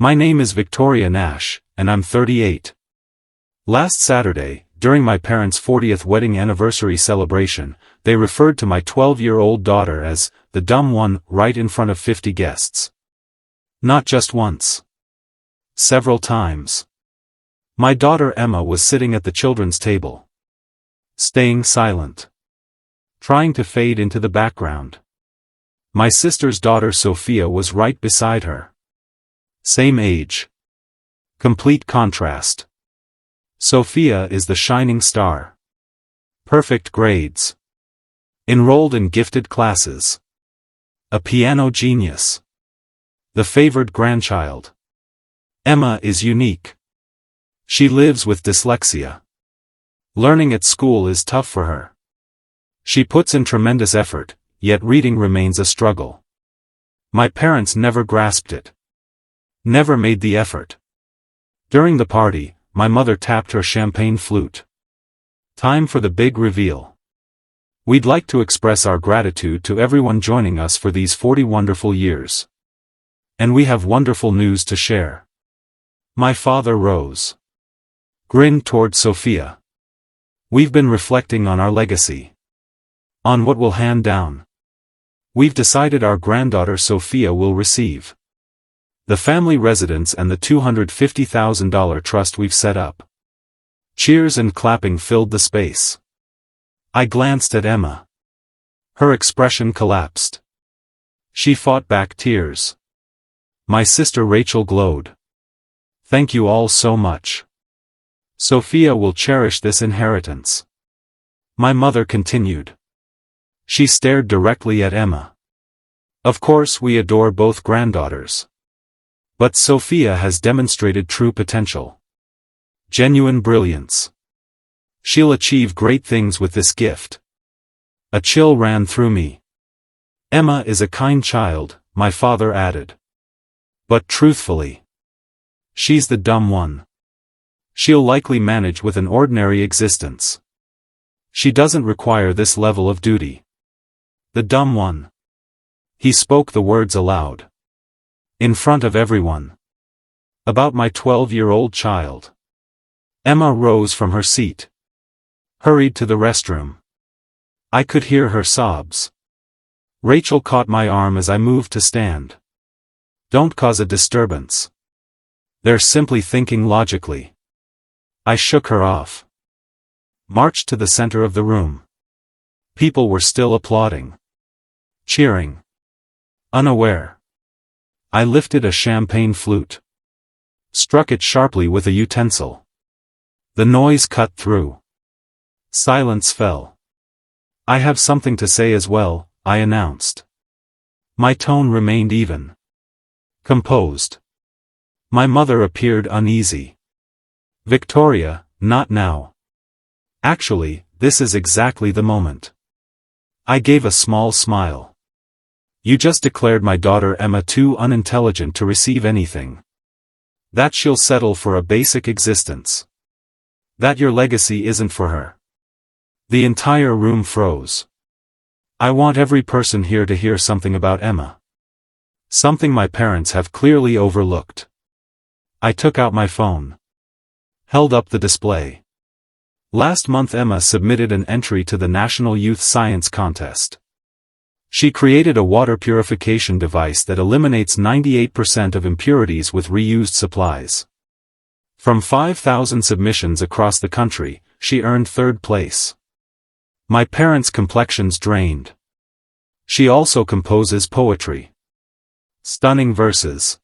My name is Victoria Nash, and I'm 38. Last Saturday, during my parents' 40th wedding anniversary celebration, they referred to my 12-year-old daughter as the dumb one right in front of 50 guests. Not just once. Several times. My daughter Emma was sitting at the children's table. Staying silent. Trying to fade into the background. My sister's daughter Sophia was right beside her. Same age. Complete contrast. Sophia is the shining star. Perfect grades. Enrolled in gifted classes. A piano genius. The favored grandchild. Emma is unique. She lives with dyslexia. Learning at school is tough for her. She puts in tremendous effort, yet reading remains a struggle. My parents never grasped it. Never made the effort. During the party, my mother tapped her champagne flute. Time for the big reveal. We'd like to express our gratitude to everyone joining us for these 40 wonderful years. And we have wonderful news to share. My father rose. Grinned toward Sophia. We've been reflecting on our legacy. On what we'll hand down. We've decided our granddaughter Sophia will receive the family residence and the $250,000 trust we've set up. Cheers and clapping filled the space. I glanced at Emma. Her expression collapsed. She fought back tears. My sister Rachel glowed. Thank you all so much. Sophia will cherish this inheritance. My mother continued. She stared directly at Emma. Of course we adore both granddaughters. But Sophia has demonstrated true potential. Genuine brilliance. She'll achieve great things with this gift. A chill ran through me. Emma is a kind child, my father added. But truthfully, she's the dumb one. She'll likely manage with an ordinary existence. She doesn't require this level of duty. The dumb one. He spoke the words aloud. In front of everyone. About my 12-year-old child. Emma rose from her seat. Hurried to the restroom. I could hear her sobs. Rachel caught my arm as I moved to stand. Don't cause a disturbance. They're simply thinking logically. I shook her off. Marched to the center of the room. People were still applauding. Cheering. Unaware. I lifted a champagne flute. Struck it sharply with a utensil. The noise cut through. Silence fell. I have something to say as well, I announced. My tone remained even. Composed. My mother appeared uneasy. Victoria, not now. Actually, this is exactly the moment. I gave a small smile. You just declared my daughter Emma too unintelligent to receive anything. That she'll settle for a basic existence. That your legacy isn't for her. The entire room froze. I want every person here to hear something about Emma. Something my parents have clearly overlooked. I took out my phone. Held up the display. Last month Emma submitted an entry to the National Youth Science Contest. She created a water purification device that eliminates 98% of impurities with reused supplies. From 5,000 submissions across the country, she earned third place. My parents' complexions drained. She also composes poetry. Stunning verses.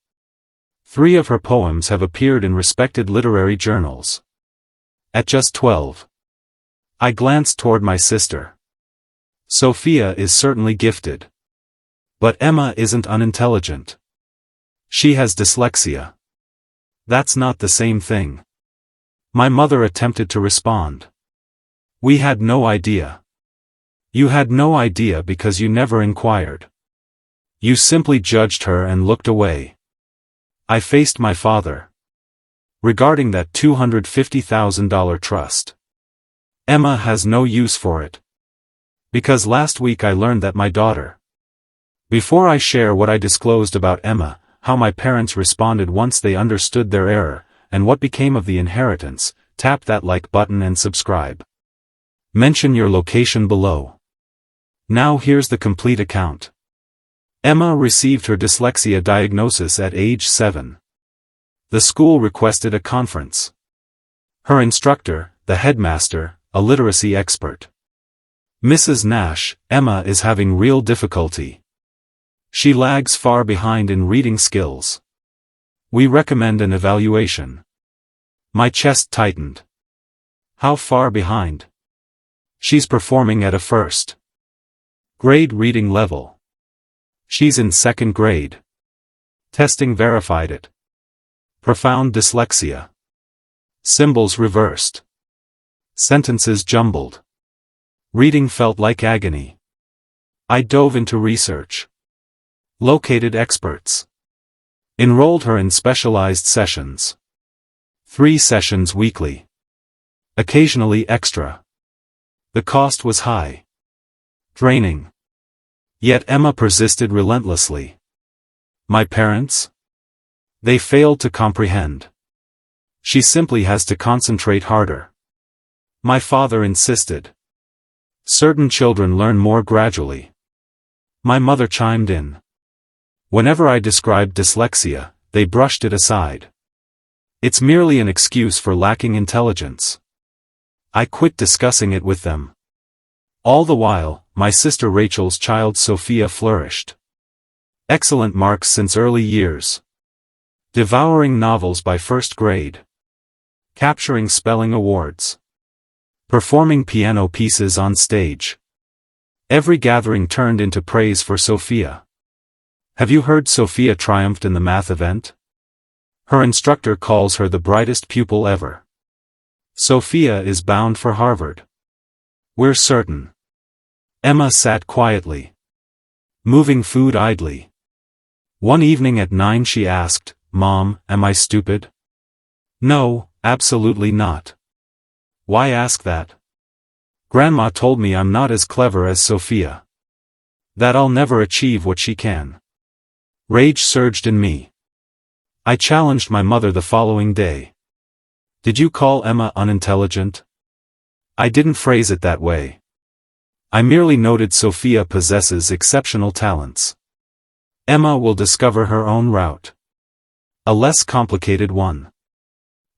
3 of her poems have appeared in respected literary journals. At just 12. I glanced toward my sister. Sophia is certainly gifted. But Emma isn't unintelligent. She has dyslexia. That's not the same thing. My mother attempted to respond. We had no idea. You had no idea because you never inquired. You simply judged her and looked away. I faced my father. Regarding that $250,000 trust. Emma has no use for it. Because last week I learned that my daughter. Before I share what I disclosed about Emma, how my parents responded once they understood their error, and what became of the inheritance, tap that like button and subscribe. Mention your location below. Now here's the complete account. Emma received her dyslexia diagnosis at age 7. The school requested a conference. Her instructor, the headmaster, a literacy expert. Mrs. Nash, Emma is having real difficulty. She lags far behind in reading skills. We recommend an evaluation. My chest tightened. How far behind? She's performing at a first grade reading level. She's in 2nd grade. Testing verified it. Profound dyslexia. Symbols reversed. Sentences jumbled. Reading felt like agony. I dove into research. Located experts. Enrolled her in specialized sessions. 3 sessions weekly. Occasionally extra. The cost was high. Draining. Yet Emma persisted relentlessly. My parents? They failed to comprehend. She simply has to concentrate harder. My father insisted. Certain children learn more gradually. My mother chimed in. Whenever I described dyslexia, they brushed it aside. It's merely an excuse for lacking intelligence. I quit discussing it with them. All the while, my sister Rachel's child Sophia flourished. Excellent marks since early years. Devouring novels by 1st grade. Capturing spelling awards. Performing piano pieces on stage. Every gathering turned into praise for Sophia. Have you heard Sophia triumphed in the math event? Her instructor calls her the brightest pupil ever. Sophia is bound for Harvard. We're certain. Emma sat quietly. Moving food idly. One evening at 9 she asked, "Mom, am I stupid?" No, absolutely not. Why ask that? Grandma told me I'm not as clever as Sophia. That I'll never achieve what she can. Rage surged in me. I challenged my mother the following day. Did you call Emma unintelligent? I didn't phrase it that way. I merely noted Sophia possesses exceptional talents. Emma will discover her own route. A less complicated one.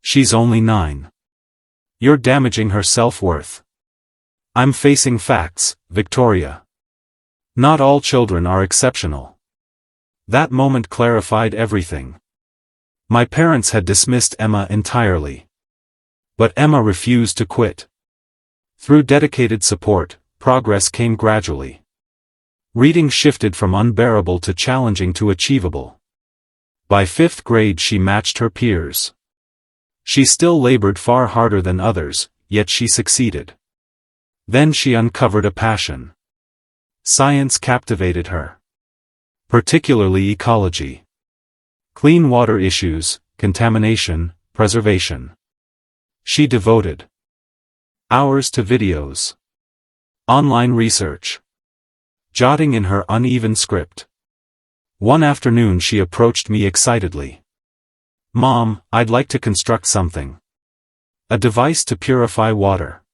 She's only 9. You're damaging her self-worth. I'm facing facts, Victoria. Not all children are exceptional. That moment clarified everything. My parents had dismissed Emma entirely. But Emma refused to quit. Through dedicated support, progress came gradually. Reading shifted from unbearable to challenging to achievable. By 5th grade she matched her peers. She still labored far harder than others, yet she succeeded. Then she uncovered a passion. Science captivated her. Particularly ecology. Clean water issues, contamination, preservation. She devoted hours to videos. Online research. Jotting in her uneven script. One afternoon she approached me excitedly. Mom, I'd like to construct something. A device to purify water.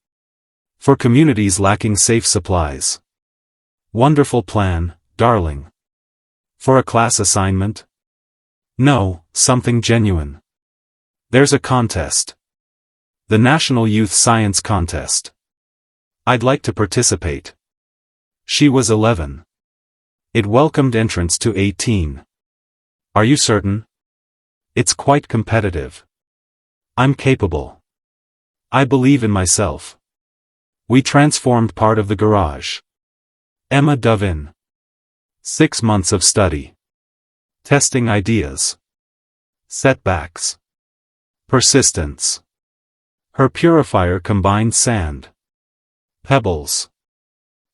For communities lacking safe supplies. Wonderful plan, darling. For a class assignment? No, something genuine. There's a contest. The National Youth Science Contest. I'd like to participate. She was 11. It welcomed entrants to 18. Are you certain? It's quite competitive. I'm capable. I believe in myself. We transformed part of the garage. Emma dove in. 6 months of study. Testing ideas. Setbacks. Persistence. Her purifier combined sand, pebbles,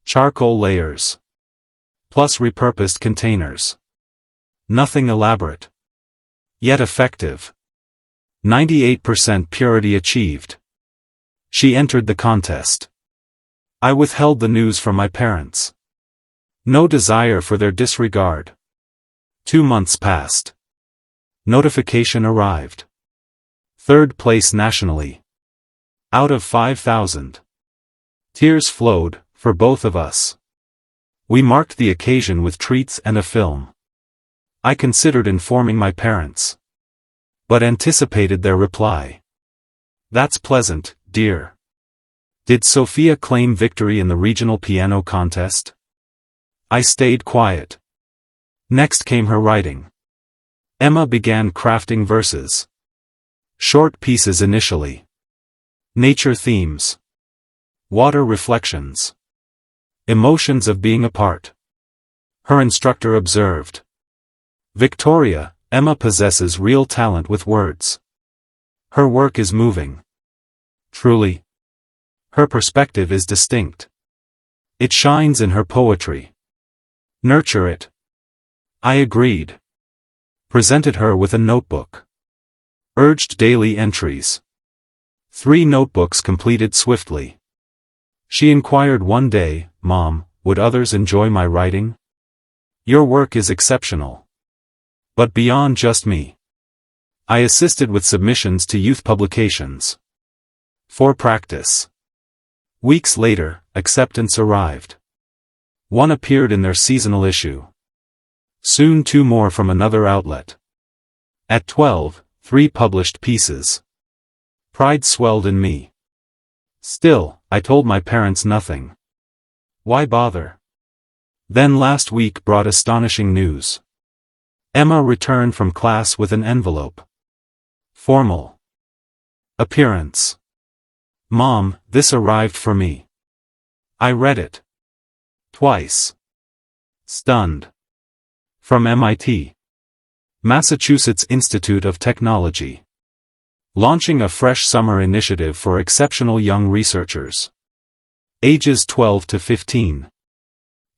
charcoal layers, plus repurposed containers. Nothing elaborate. Yet effective. 98% purity achieved. She entered the contest. I withheld the news from my parents. No desire for their disregard. 2 months passed. Notification arrived. Third place nationally. Out of 5,000. Tears flowed, for both of us. We marked the occasion with treats and a film. I considered informing my parents, but anticipated their reply. That's pleasant, dear. Did Sophia claim victory in the regional piano contest? I stayed quiet. Next came her writing. Emma began crafting verses. Short pieces initially. Nature themes. Water reflections. Emotions of being apart. Her instructor observed. Victoria, Emma possesses real talent with words. Her work is moving. Truly. Her perspective is distinct. It shines in her poetry. Nurture it. I agreed. Presented her with a notebook. Urged daily entries. 3 notebooks completed swiftly. She inquired one day, Mom, would others enjoy my writing? Your work is exceptional. But beyond just me. I assisted with submissions to youth publications. For practice. Weeks later, acceptance arrived. One appeared in their seasonal issue. Soon 2 more from another outlet. At 12, 3 published pieces. Pride swelled in me. Still, I told my parents nothing. Why bother? Then last week brought astonishing news. Emma returned from class with an envelope. Formal. Appearance. Mom, this arrived for me. I read it. Twice. Stunned. From MIT. Massachusetts Institute of Technology. Launching a fresh summer initiative for exceptional young researchers. Ages 12 to 15.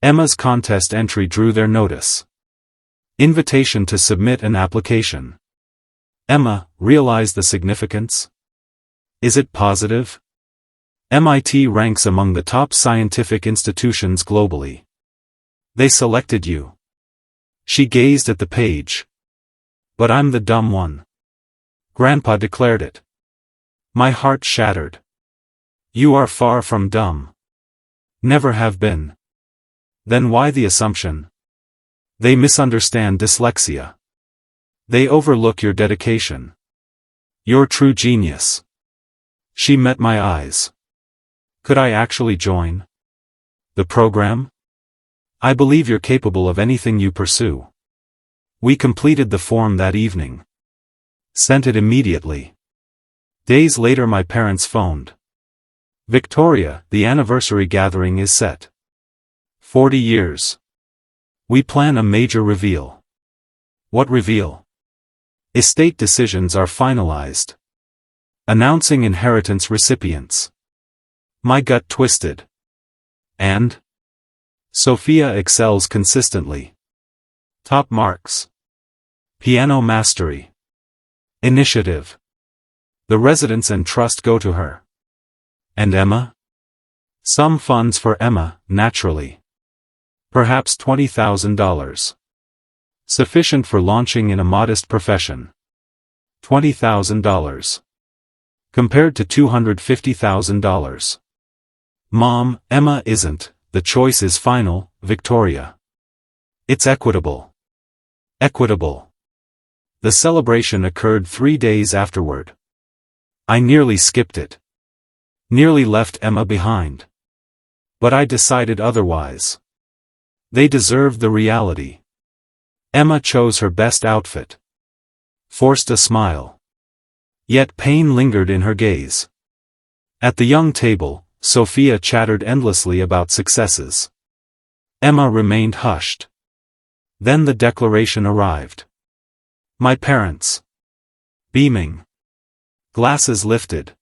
Emma's contest entry drew their notice. Invitation to submit an application. Emma, realize the significance? Is it positive? MIT ranks among the top scientific institutions globally. They selected you. She gazed at the page. But I'm the dumb one. Grandpa declared it. My heart shattered. You are far from dumb. Never have been. Then why the assumption? They misunderstand dyslexia. They overlook your dedication. Your true genius. She met my eyes. Could I actually join the program? I believe you're capable of anything you pursue. We completed the form that evening. Sent it immediately. Days later my parents phoned. Victoria, the anniversary gathering is set. 40 years. We plan a major reveal. What reveal? Estate decisions are finalized. Announcing inheritance recipients. My gut twisted. And? Sophia excels consistently. Top marks. Piano mastery. Initiative. The residence and trust go to her. And Emma? Some funds for Emma, naturally. Perhaps $20,000. Sufficient for launching in a modest profession. $20,000. Compared to $250,000. Mom, Emma isn't, the choice is final, Victoria. It's equitable. Equitable. The celebration occurred 3 days afterward. I nearly skipped it. Nearly left Emma behind. But I decided otherwise. They deserved the reality. Emma chose her best outfit. Forced a smile. Yet pain lingered in her gaze. At the young table, Sophia chattered endlessly about successes. Emma remained hushed. Then the declaration arrived. My parents. Beaming. Glasses lifted.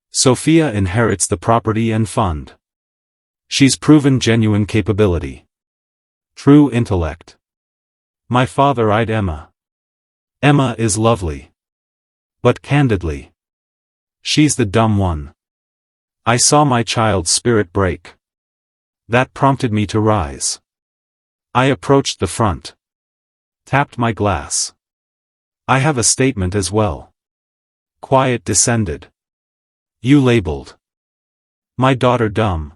Sophia inherits the property and fund. She's proven genuine capability. True intellect. My father eyed Emma. Emma is lovely. But candidly. She's the dumb one. I saw my child's spirit break. That prompted me to rise. I approached the front. Tapped my glass. I have a statement as well. Quiet descended. You labeled my daughter dumb.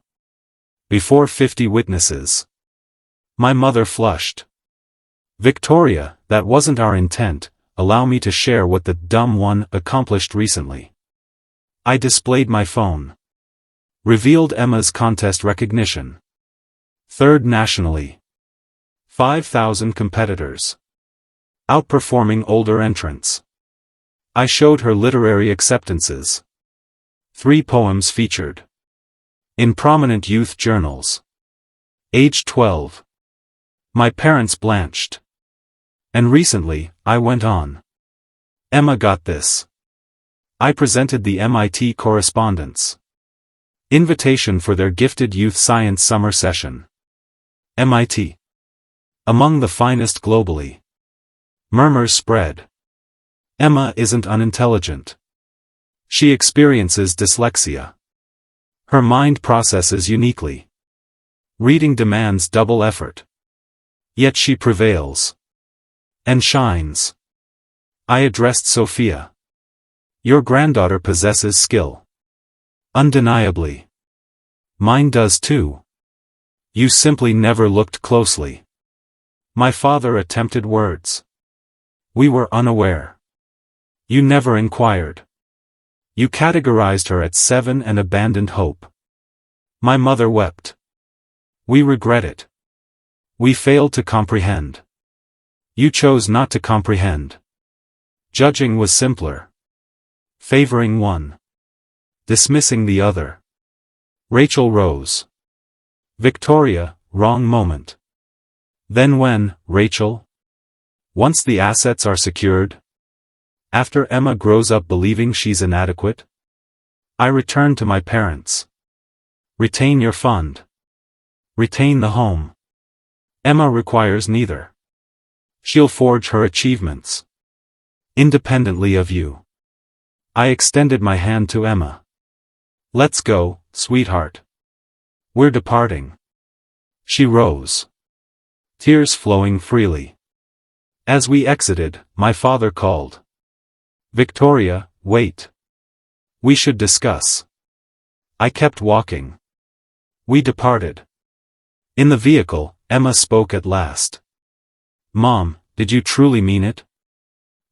Before 50 witnesses. My mother flushed. Victoria, that wasn't our intent, allow me to share what the dumb one accomplished recently. I displayed my phone. Revealed Emma's contest recognition. Third nationally. 5,000 competitors. Outperforming older entrants. I showed her literary acceptances. 3 poems featured. In prominent youth journals. Age 12. My parents blanched. And recently, I went on. Emma got this. I presented the MIT correspondence. Invitation for their gifted youth science summer session. MIT. Among the finest globally. Murmurs spread. Emma isn't unintelligent. She experiences dyslexia. Her mind processes uniquely. Reading demands double effort. Yet she prevails. And shines. I addressed Sophia. Your granddaughter possesses skill. Undeniably. Mine does too. You simply never looked closely. My father attempted words. We were unaware. You never inquired. You categorized her at 7 and abandoned hope. My mother wept. We regret it. We failed to comprehend. You chose not to comprehend. Judging was simpler. Favoring one. Dismissing the other. Rachel rose. Victoria, wrong moment. Then when, Rachel? Once the assets are secured? After Emma grows up believing she's inadequate? I return to my parents. Retain your fund. Retain the home. Emma requires neither. She'll forge her achievements. Independently of you. I extended my hand to Emma. Let's go, sweetheart. We're departing. She rose. Tears flowing freely. As we exited, my father called. Victoria, wait. We should discuss. I kept walking. We departed. In the vehicle, Emma spoke at last. Mom, did you truly mean it?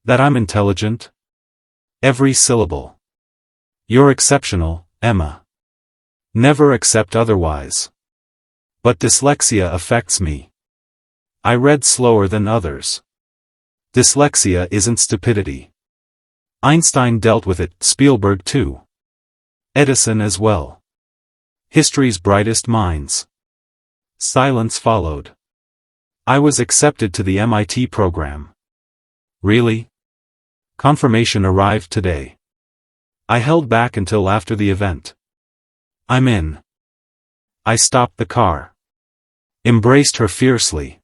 That I'm intelligent? Every syllable. You're exceptional, Emma. Never accept otherwise. But dyslexia affects me. I read slower than others. Dyslexia isn't stupidity. Einstein dealt with it, Spielberg too. Edison as well. History's brightest minds. Silence followed. I was accepted to the MIT program. Really? Confirmation arrived today. I held back until after the event. I'm in. I stopped the car. Embraced her fiercely.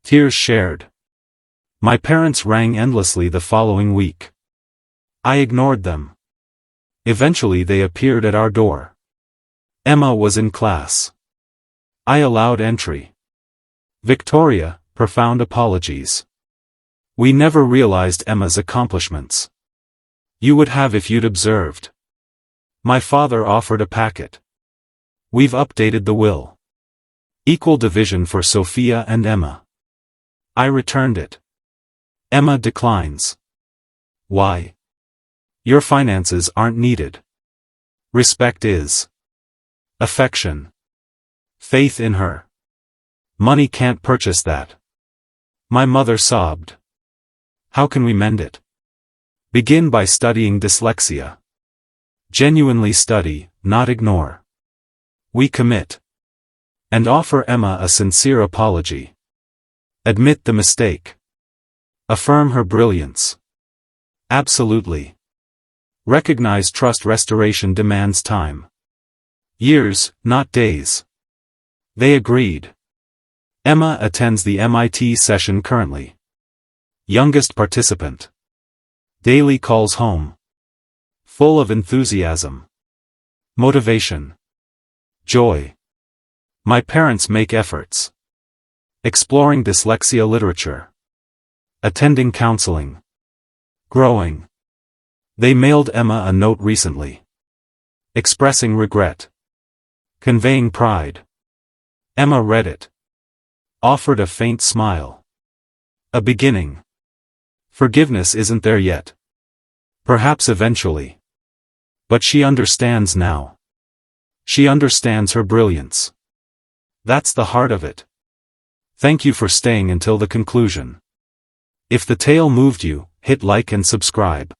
Tears shared. My parents rang endlessly the following week. I ignored them. Eventually they appeared at our door. Emma was in class. I allowed entry. Victoria, profound apologies. We never realized Emma's accomplishments. You would have if you'd observed. My father offered a packet. We've updated the will. Equal division for Sophia and Emma. I returned it. Emma declines. Why? Your finances aren't needed. Respect is. Affection. Faith in her. Money can't purchase that. My mother sobbed. How can we mend it? Begin by studying dyslexia. Genuinely study, not ignore. We commit. And offer Emma a sincere apology. Admit the mistake. Affirm her brilliance. Absolutely. Recognize trust restoration demands time. Years, not days. They agreed. Emma attends the MIT session currently. Youngest participant. Daily calls home. Full of enthusiasm. Motivation. Joy. My parents make efforts. Exploring dyslexia literature. Attending counseling. Growing. They mailed Emma a note recently, expressing regret, conveying pride. Emma read it, offered a faint smile. A beginning. Forgiveness isn't there yet. Perhaps eventually. But she understands now. She understands her brilliance. That's the heart of it. Thank you for staying until the conclusion. If the tale moved you, hit like and subscribe.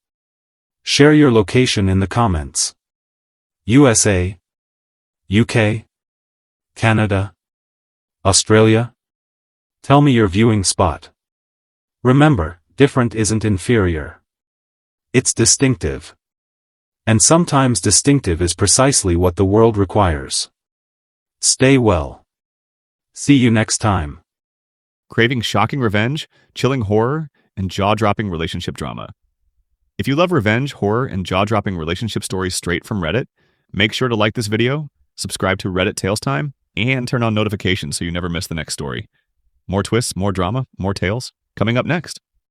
Share your location in the comments. USA, UK, Canada, Australia? Tell me your viewing spot. Remember, different isn't inferior. It's distinctive. And sometimes distinctive is precisely what the world requires. Stay well. See you next time. Craving shocking revenge, chilling horror, and jaw-dropping relationship drama? If you love revenge, horror, and jaw-dropping relationship stories straight from Reddit, make sure to like this video, subscribe to Reddit Tales Time, and turn on notifications so you never miss the next story. More twists, more drama, more tales, coming up next.